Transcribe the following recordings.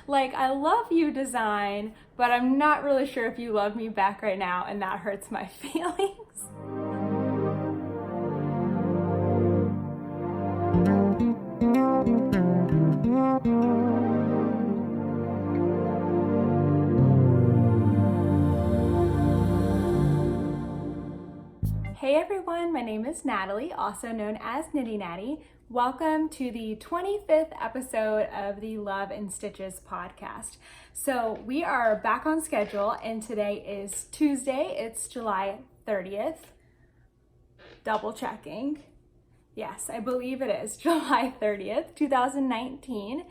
like, I love you design, but I'm not really sure if you love me back right now, and that hurts my feelings. Hey everyone, my name is Natalie, also known as Knitty Natty. Welcome to the 25th episode of the Love and Stitches podcast. So we are back on schedule and today is Tuesday, it's July 30th. Double checking. Yes, I believe it is July 30th, 2019.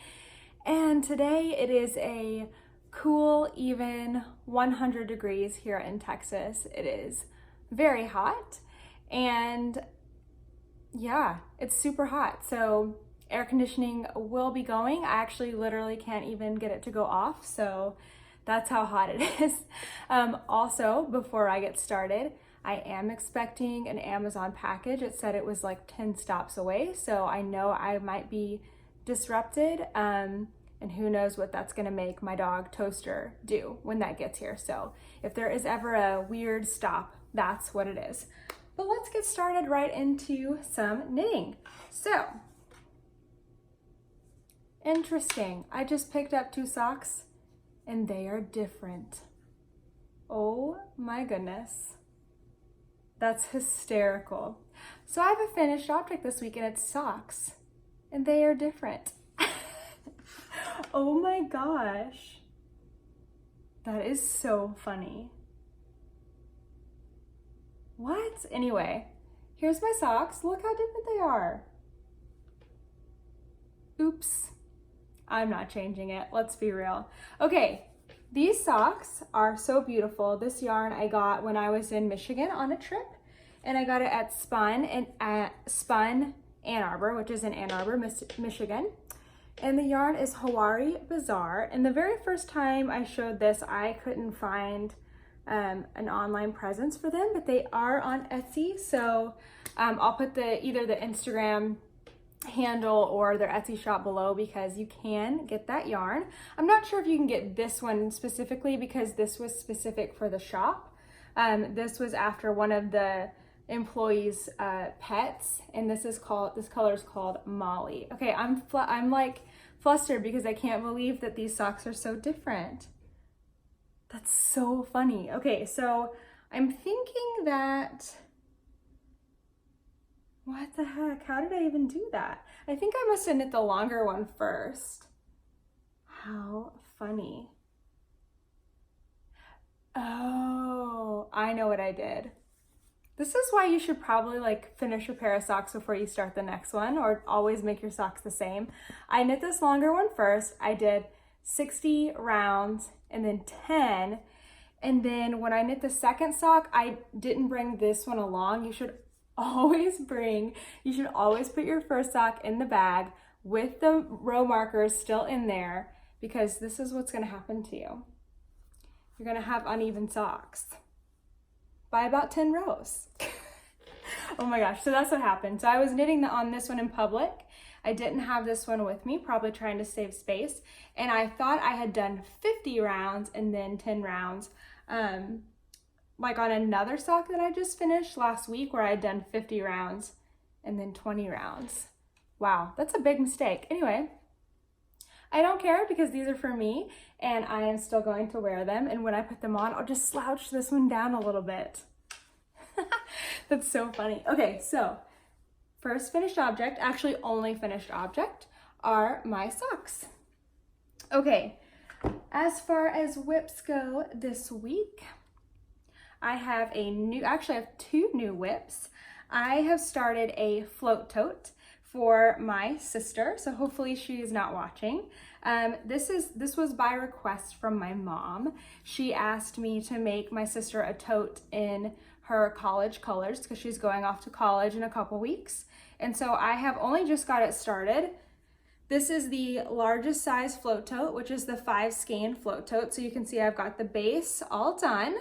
And today it is a cool, even 100 degrees here in Texas. It is very hot and yeah, it's super hot. So air conditioning will be going. I actually literally can't even get it to go off. So that's how hot it is. Also, before I get started, I am expecting an Amazon package. It said it was like 10 stops away. So I know I might be disrupted. And who knows what that's gonna make my dog Toaster do when that gets here. So if there is ever a weird stop, that's what it is. But let's get started right into some knitting. So, interesting. I just picked up 2 socks and they are different. Oh my goodness. That's hysterical. So I have a finished object this week and it's socks and they are different. Oh my gosh. That is so funny. What? Anyway, here's my socks. Look how different they are. Oops. I'm not changing it. Let's be real. Okay, these socks are so beautiful. This yarn I got when I was in Michigan on a trip, and I got it at Spun Ann Arbor, which is in Ann Arbor, Michigan. And the yarn is Hawari Bazaar. And the very first time I showed this, I couldn't find an online presence for them, but they are on Etsy. So I'll put either the Instagram handle or their Etsy shop below because you can get that yarn. I'm not sure if you can get this one specifically because this was specific for the shop. This was after one of the employees' pets, and this color is called Molly. Okay, I'm like flustered because I can't believe that these socks are so different. That's so funny. Okay, so I'm thinking that, what the heck? How did I even do that? I think I must have knit the longer one first. How funny. Oh, I know what I did. This is why you should probably like finish your pair of socks before you start the next one, or always make your socks the same. I knit this longer one first. I did 60 rounds and then 10. And then when I knit the second sock, I didn't bring this one along. You should always put your first sock in the bag with the row markers still in there, because this is what's gonna happen to you. You're gonna have uneven socks by about 10 rows. Oh my gosh, so that's what happened. So I was knitting on this one in public. I didn't have this one with me, probably trying to save space. And I thought I had done 50 rounds and then 10 rounds, like on another sock that I just finished last week where I had done 50 rounds and then 20 rounds. Wow, that's a big mistake. Anyway, I don't care because these are for me and I am still going to wear them. And when I put them on, I'll just slouch this one down a little bit. That's so funny. Okay, so first finished object, actually only finished object, are my socks. Okay, as far as whips go this week, I have actually I have 2 new whips. I have started a float tote for my sister, so hopefully she is not watching. This was by request from my mom. She asked me to make my sister a tote in her college colors because she's going off to college in a couple weeks. And so I have only just got it started. This is the largest size float tote, which is the 5 skein float tote. So you can see I've got the base all done.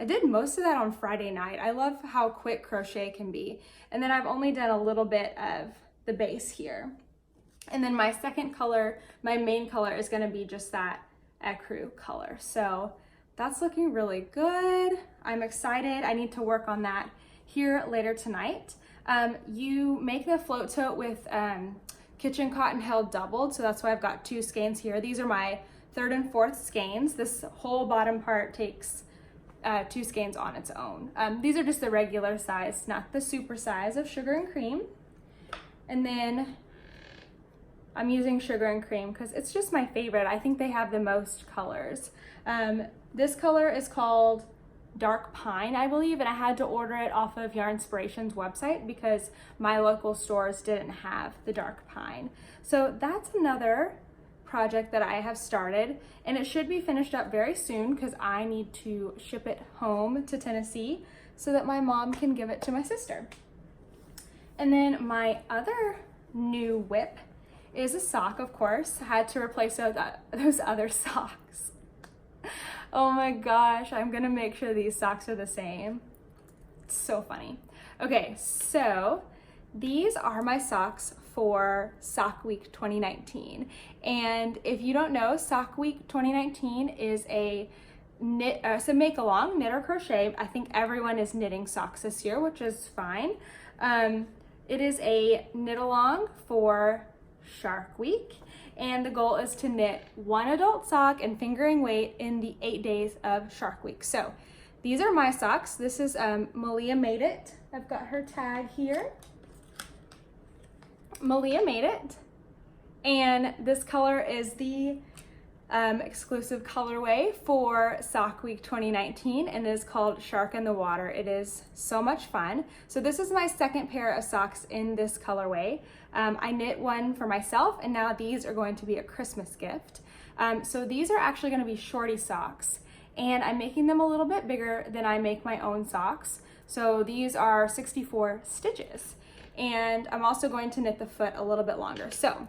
I did most of that on Friday night. I love how quick crochet can be. And then I've only done a little bit of the base here. And then my second color, my main color, is gonna be just that ecru color. So that's looking really good. I'm excited. I need to work on that here later tonight. You make the float tote with kitchen cotton held doubled, so that's why I've got 2 skeins here. These are my 3rd and 4th skeins. This whole bottom part takes 2 skeins on its own. These are just the regular size, not the super size of sugar and cream. And then I'm using sugar and cream because it's just my favorite. I think they have the most colors. This color is called Dark Pine, I believe, and I had to order it off of Yarnspiration's website because my local stores didn't have the Dark Pine. So that's another project that I have started, and it should be finished up very soon because I need to ship it home to Tennessee so that my mom can give it to my sister. And then my other new whip is a sock, of course. I had to replace those other socks. Oh my gosh, I'm gonna make sure these socks are the same. It's so funny. Okay, so these are my socks for Sock Week 2019. And if you don't know, Sock Week 2019 is a it's a make along, knit or crochet. I think everyone is knitting socks this year, which is fine. It is a knit along for Shark Week, and the goal is to knit 1 adult sock and fingering weight in the 8 days of Shark Week. So these are my socks. This is Malia Made It. I've got her tag here. Malia made it, and this color is the exclusive colorway for Sock Week 2019, and it is called Shark in the Water. It is so much fun. So this is my 2nd pair of socks in this colorway. I knit one for myself, and now these are going to be a Christmas gift. So these are actually going to be shorty socks, and I'm making them a little bit bigger than I make my own socks. So these are 64 stitches. And I'm also going to knit the foot a little bit longer. So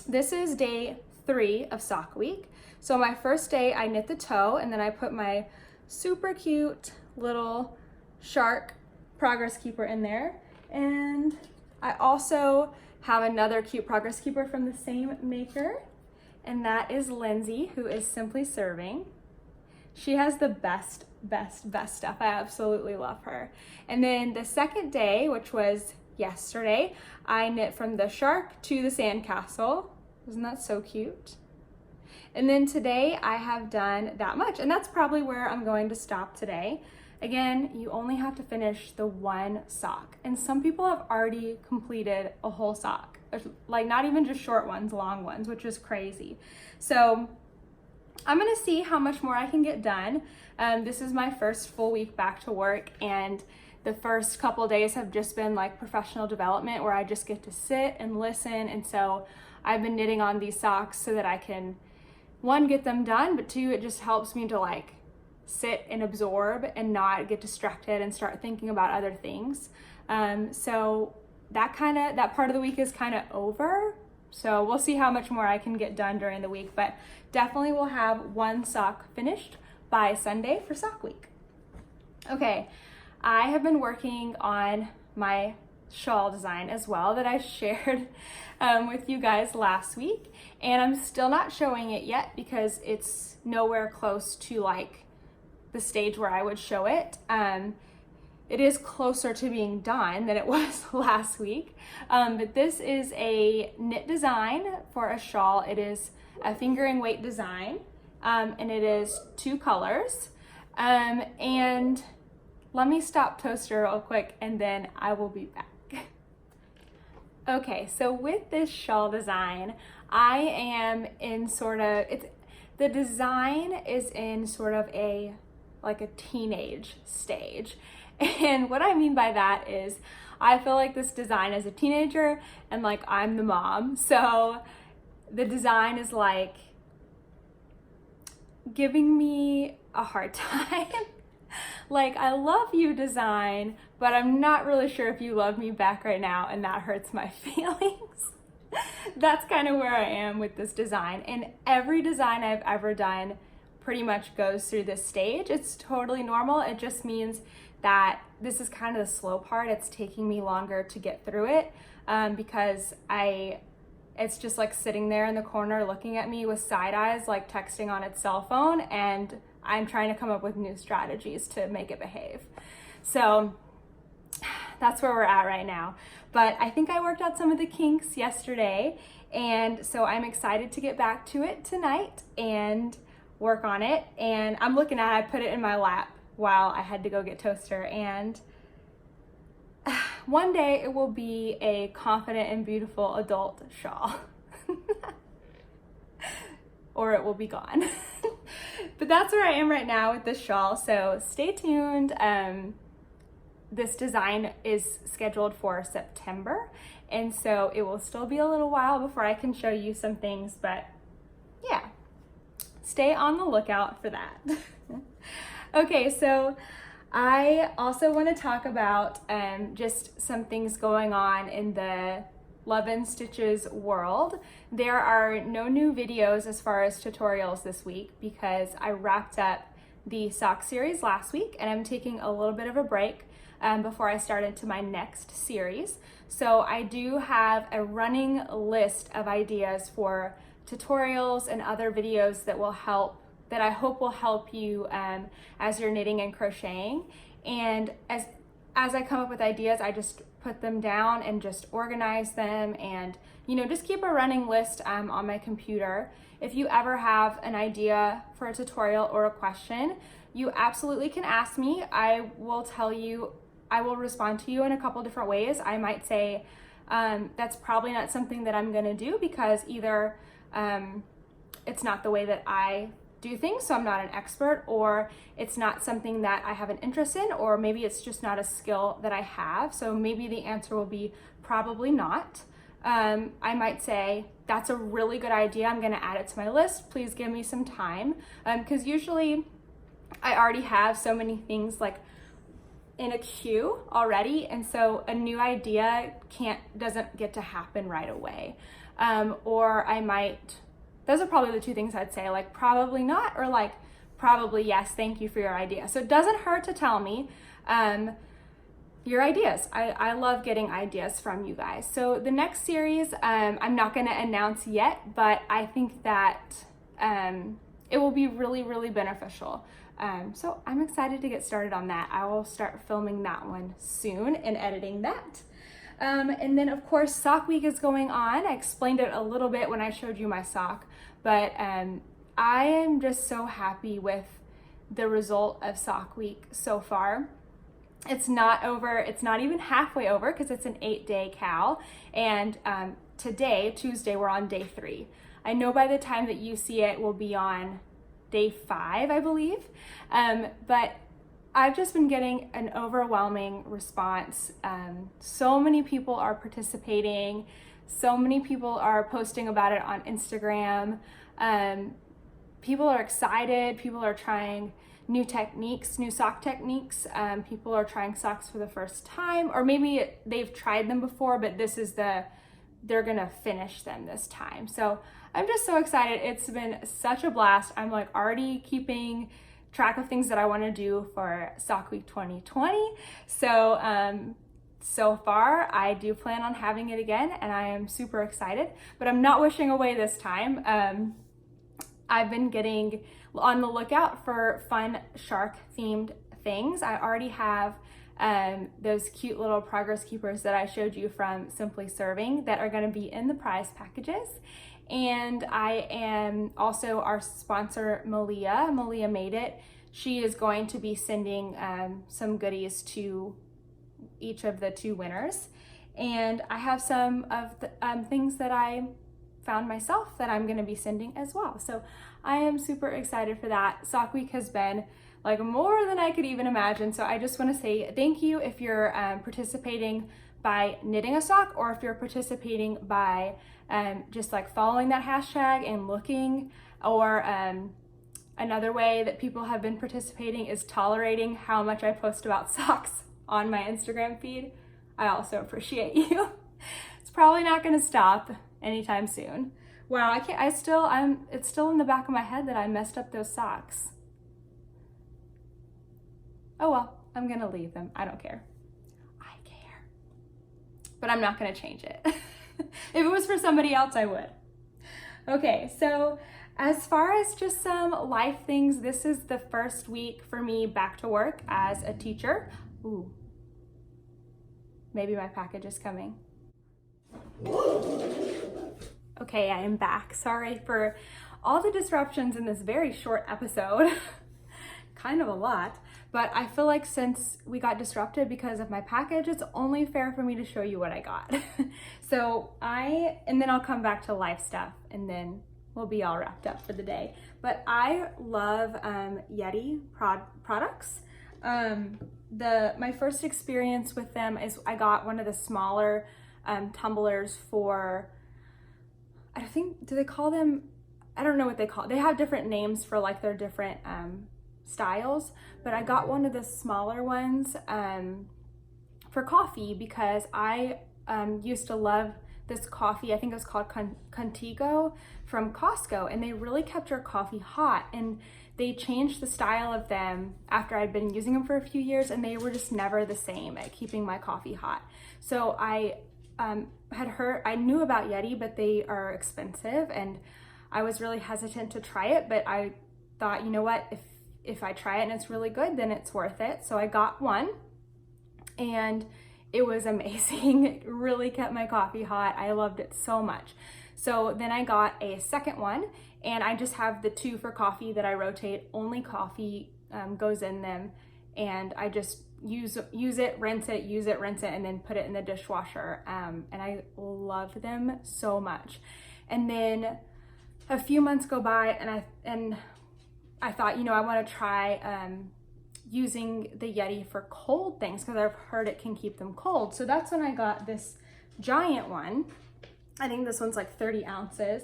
this is day 3 of Sock Week. So my first day I knit the toe, and then I put my super cute little shark progress keeper in there. And I also have another cute progress keeper from the same maker, and that is Lindsay, who is Simply Serving. She has the best stuff. I absolutely love her. And then the second day, which was yesterday, I knit from the shark to the sandcastle. Isn't that so cute? And then today I have done that much, and that's probably where I'm going to stop today. Again, you only have to finish the 1 sock, and some people have already completed a whole sock, like not even just short ones, long ones, which is crazy. So I'm gonna see how much more I can get done. This is my first full week back to work, and the first couple days have just been like professional development where I just get to sit and listen. And so I've been knitting on these socks so that I can, 1, get them done, but 2, it just helps me to like sit and absorb and not get distracted and start thinking about other things. So that part of the week is kind of over. So we'll see how much more I can get done during the week, but definitely we'll have 1 sock finished by Sunday for Sock Week. Okay. I have been working on my shawl design as well that I shared with you guys last week, and I'm still not showing it yet because it's nowhere close to like the stage where I would show it. It is closer to being done than it was last week, but this is a knit design for a shawl. It is a fingering weight design, and it is 2 colors, and let me stop toaster real quick and then I will be back. Okay, so with this shawl design, I am in the design is in sort of a teenage stage. And what I mean by that is I feel like this design is a teenager and like I'm the mom. So the design is like giving me a hard time. Like, I love you design, but I'm not really sure if you love me back right now, and that hurts my feelings. That's kind of where I am with this design, and every design I've ever done pretty much goes through this stage. It's totally normal. It just means that this is kind of the slow part. It's taking me longer to get through it because I it's just like sitting there in the corner looking at me with side eyes, like texting on its cell phone, and I'm trying to come up with new strategies to make it behave. So that's where we're at right now. But I think I worked out some of the kinks yesterday, and so I'm excited to get back to it tonight and work on it. And I'm looking at it, I put it in my lap while I had to go get toaster, and one day it will be a confident and beautiful adult shawl. Or it will be gone. But that's where I am right now with this shawl, so stay tuned. This design is scheduled for September, and so it will still be a little while before I can show you some things, but yeah, stay on the lookout for that. Okay, so I also want to talk about just some things going on in the Love and Stitches world. There are no new videos as far as tutorials this week because I wrapped up the sock series last week, and I'm taking a little bit of a break before I start into my next series. So I do have a running list of ideas for tutorials and other videos that will help, that I hope will help you as you're knitting and crocheting. And as I come up with ideas, I just put them down and just organize them, and just keep a running list on my computer. If you ever have an idea for a tutorial or a question, you absolutely can ask me. I will tell you, I will respond to you in a couple different ways. I might say that's probably not something that I'm gonna do because either it's not the way that I do things, so I'm not an expert, or it's not something that I have an interest in, or maybe it's just not a skill that I have. So maybe the answer will be probably not. I might say, that's a really good idea, I'm gonna add it to my list, please give me some time. Because usually I already have so many things like in a queue already, and so a new idea doesn't get to happen right away. Or I might, those are probably the two things I'd say, like probably not, or like probably yes, thank you for your idea. So it doesn't hurt to tell me your ideas. I love getting ideas from you guys. So the next series, I'm not gonna announce yet, but I think that it will be really, really beneficial. So I'm excited to get started on that. I will start filming that one soon and editing that. And then of course, Sock Week is going on. I explained it a little bit when I showed you my sock, but I am just so happy with the result of Sock Week so far. It's not over, it's not even halfway over because it's an 8-day cal. And today, Tuesday, we're on day 3. I know by the time that you see it, we'll be on day 5, I believe. But I've just been getting an overwhelming response. So many people are participating. So many people are posting about it on Instagram. People are excited. People are trying new techniques, new sock techniques. People are trying socks for the first time, or maybe they've tried them before, but this is they're gonna finish them this time. So I'm just so excited. It's been such a blast. I'm like already keeping track of things that I want to do for Sock Week 2020. So so far I do plan on having it again, and I am super excited, but I'm not wishing away this time. I've been getting on the lookout for fun shark themed things. I already have those cute little progress keepers that I showed you from Simply Serving that are going to be in the prize packages. And I am also our sponsor, Malia Made It. She is going to be sending some goodies to each of the 2 winners. And I have some of the things that I found myself that I'm going to be sending as well. So I am super excited for that. Sock Week has been like more than I could even imagine. So I just want to say thank you if you're participating by knitting a sock, or if you're participating by just like following that hashtag and looking, or another way that people have been participating is tolerating how much I post about socks on my Instagram feed. I also appreciate you. It's probably not going to stop anytime soon. Wow, it's still in the back of my head that I messed up those socks. Oh well, I'm gonna leave them. I don't care. I care. But I'm not gonna change it. If it was for somebody else, I would. Okay, so as far as just some life things, this is the first week for me back to work as a teacher. Ooh, maybe my package is coming. Okay, I am back. Sorry for all the disruptions in this very short episode. Kind of a lot, but I feel like since we got disrupted because of my package, it's only fair for me to show you what I got. And then I'll come back to life stuff and then we'll be all wrapped up for the day. But I love Yeti products. My first experience with them is I got one of the smaller tumblers for, I think, do they call them, I don't know what they call it. They have different names for like their different styles, but I got one of the smaller ones for coffee because I used to love this coffee. I think it was called Contigo from Costco, and they really kept your coffee hot, and they changed the style of them after I'd been using them for a few years, and they were just never the same at keeping my coffee hot. So I I knew about Yeti, but they are expensive, and I was really hesitant to try it, but I thought, you know what, if I try it and it's really good, then it's worth it. So I got one, and it was amazing. It really kept my coffee hot. I loved it so much. So then I got a second one, and I just have the two for coffee that I rotate. Only coffee goes in them, and I just use it, rinse it, use it, rinse it, and then put it in the dishwasher. And I love them so much. And then a few months go by, and I thought, you know, I want to try using the Yeti for cold things because I've heard it can keep them cold. So that's when I got this giant one. I think this one's like 30 ounces.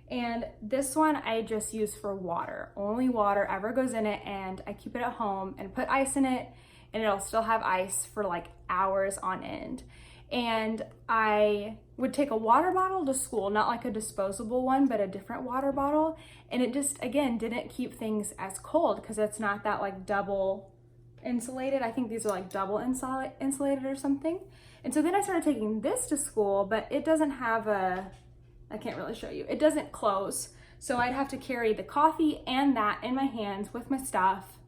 And this one I just use for water. Only water ever goes in it, and I keep it at home and put ice in it, and it'll still have ice for like hours on end. And I would take a water bottle to school, not like a disposable one, but a different water bottle. And it just, again, didn't keep things as cold because it's not that like double insulated. I think these are like double insulated or something. And so then I started taking this to school, but it doesn't have I can't really show you. It doesn't close. So I'd have to carry the coffee and that in my hands with my stuff,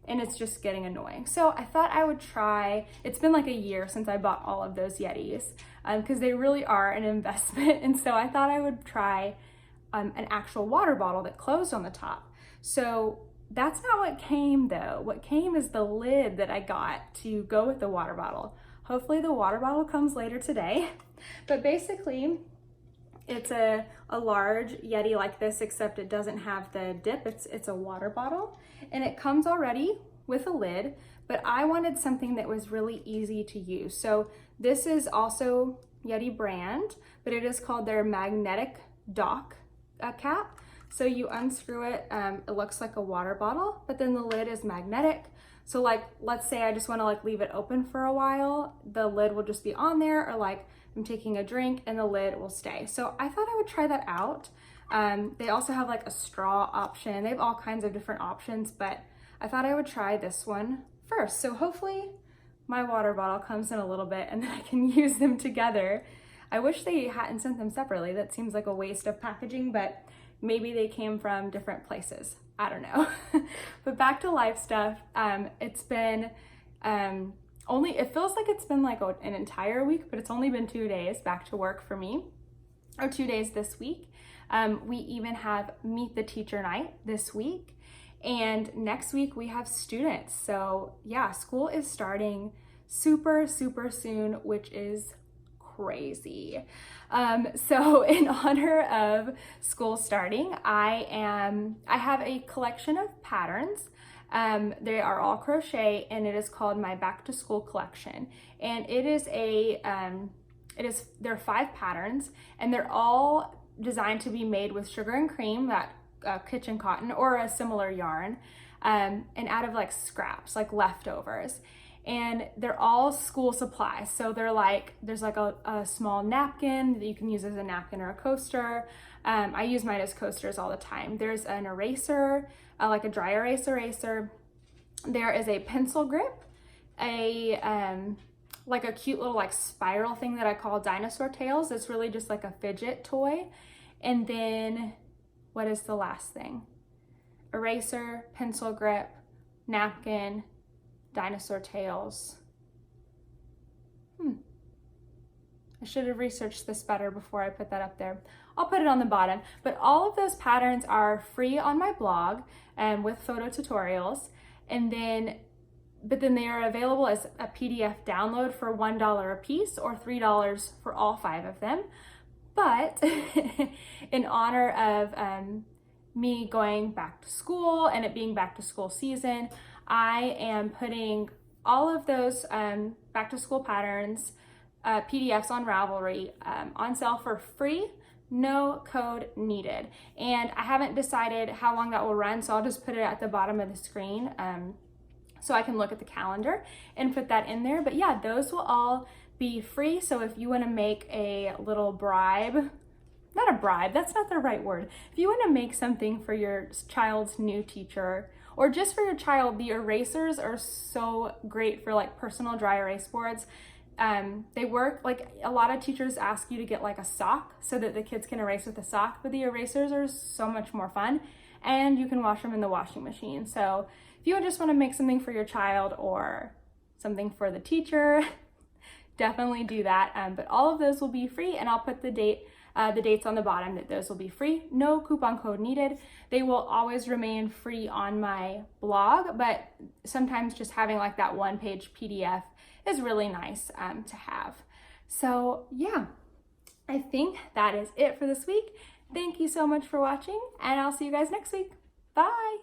and it's just getting annoying. So I thought I would try, it's been like a year since I bought all of those Yetis, because they really are an investment. And so I thought I would try an actual water bottle that closed on the top. So that's not what came though. What came is the lid that I got to go with the water bottle. Hopefully the water bottle comes later today. But basically, it's a large Yeti like this, except it doesn't have the dip. It's a water bottle, and it comes already with a lid, but I wanted something that was really easy to use. So this is also Yeti brand, but it is called their magnetic dock cap. So you unscrew it, it looks like a water bottle, but then the lid is magnetic. So like, let's say I just want to like leave it open for a while, the lid will just be on there, or like I'm taking a drink and the lid will stay. So I thought I would try that out. They also have like a straw option. They have all kinds of different options, but I thought I would try this one first. So hopefully my water bottle comes in a little bit and then I can use them together. I wish they hadn't sent them separately. That seems like a waste of packaging, but maybe they came from different places. I don't know. But back to life stuff. It's been it feels like it's been like an entire week, but it's only been 2 days back to work for me, or 2 days this week. We even have Meet the Teacher Night this week, and next week we have students. So yeah, school is starting super soon, which is crazy. So in honor of school starting, I have a collection of patterns. They are all crochet, and it is called my back to school collection. And it is there are 5 patterns, and they're all designed to be made with sugar and cream, that kitchen cotton or a similar yarn, and out of like scraps, like leftovers. And they're all school supplies. So they're like, there's like a small napkin that you can use as a napkin or a coaster. I use mine as coasters all the time. There's an eraser, like a dry erase eraser. There is a pencil grip, a like a cute little like spiral thing that I call dinosaur tails. It's really just like a fidget toy. And then what is the last thing? Eraser, pencil grip, napkin, dinosaur tails. I should have researched this better before I put that up there. I'll put it on the bottom, but all of those patterns are free on my blog with photo tutorials, but then they are available as a PDF download for $1 a piece or $3 for all 5 of them. But in honor of me going back to school and it being back to school season, I am putting all of those back to school patterns, PDFs on Ravelry on sale for free, no code needed. And I haven't decided how long that will run, so I'll just put it at the bottom of the screen so I can look at the calendar and put that in there. But yeah, those will all be free. So if you want to make a little bribe, not a bribe, that's not the right word. If you want to make something for your child's new teacher, or just for your child, the erasers are so great for like personal dry erase boards. They work, like a lot of teachers ask you to get like a sock so that the kids can erase with a sock, but the erasers are so much more fun and you can wash them in the washing machine. So if you just want to make something for your child or something for the teacher, definitely do that. But all of those will be free, and I'll put the dates on the bottom that those will be free. No coupon code needed. They will always remain free on my blog, but sometimes just having like that 1-page PDF is really nice to have. So yeah, I think that is it for this week. Thank you so much for watching, and I'll see you guys next week. Bye.